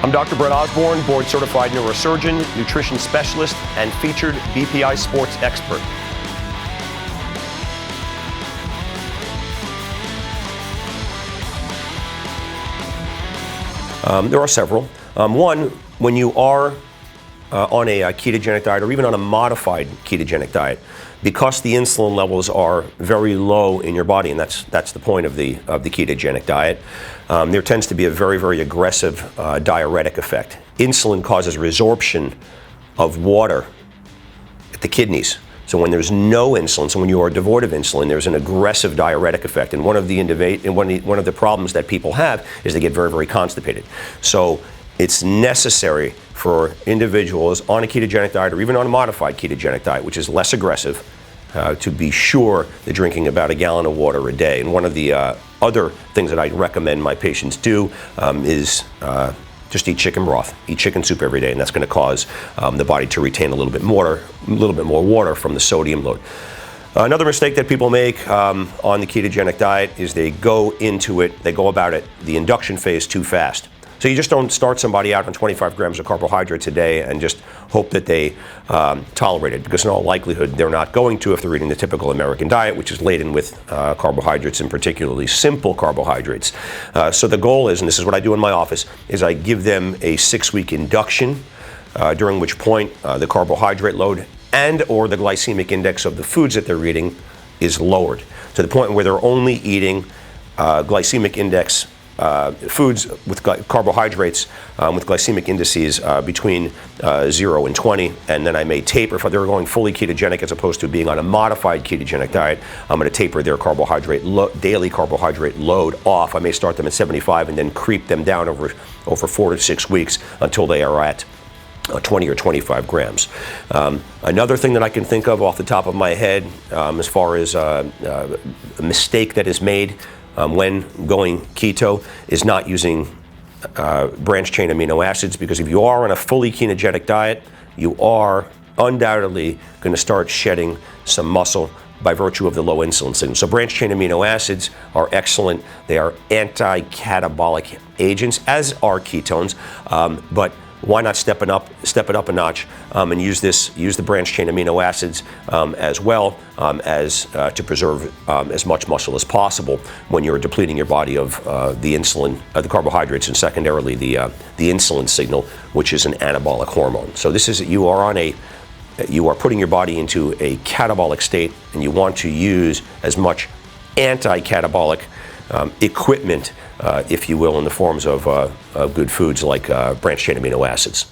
I'm Dr. Brett Osborn, board-certified neurosurgeon, nutrition specialist, and featured BPI Sports expert. There are several. One, when you are on a ketogenic diet or even on a modified ketogenic diet, because the insulin levels are very low in your body, and that's the point of the ketogenic diet, there tends to be a very, very aggressive diuretic effect. Insulin causes resorption of water at the kidneys. So when there's no insulin, so when you are devoid of insulin, there's an aggressive diuretic effect. And one of the problems that people have is they get very, very constipated. So it's necessary for individuals on a ketogenic diet or even on a modified ketogenic diet, which is less aggressive, to be sure they're drinking about a gallon of water a day. And one of the other things that I recommend my patients do is just eat chicken broth, eat chicken soup every day, and that's going to cause the body to retain a little bit more water from the sodium load. Another mistake that people make on the ketogenic diet is they go about it, the induction phase, too fast. So you just don't start somebody out on 25 grams of carbohydrates a day and just hope that they tolerate it, because in all likelihood they're not going to if they're eating the typical American diet, which is laden with carbohydrates, and particularly simple carbohydrates. So the goal is, and this is what I do in my office, is I give them a 6-week induction, during which point the carbohydrate load and or the glycemic index of the foods that they're eating is lowered to the point where they're only eating glycemic index foods with carbohydrates with glycemic indices between 0 and 20, and then I may taper. If they're going fully ketogenic as opposed to being on a modified ketogenic diet, I'm going to taper their daily carbohydrate load off. I may start them at 75 and then creep them down over 4 to 6 weeks until they are at 20 or 25 grams. Another thing that I can think of off the top of my head, as far as a mistake that is made when going keto, is not using branched chain amino acids, because if you are on a fully ketogenic diet, you are undoubtedly going to start shedding some muscle by virtue of the low insulin signal. So branched chain amino acids are excellent. They are anti-catabolic agents, as are ketones, but why not step it up a notch and use the branched chain amino acids as well as to preserve as much muscle as possible when you're depleting your body of the insulin, the carbohydrates, and secondarily the insulin signal, which is an anabolic hormone. So this is you are putting your body into a catabolic state, and you want to use as much anti-catabolic equipment, if you will, in the forms of good foods like branched chain amino acids.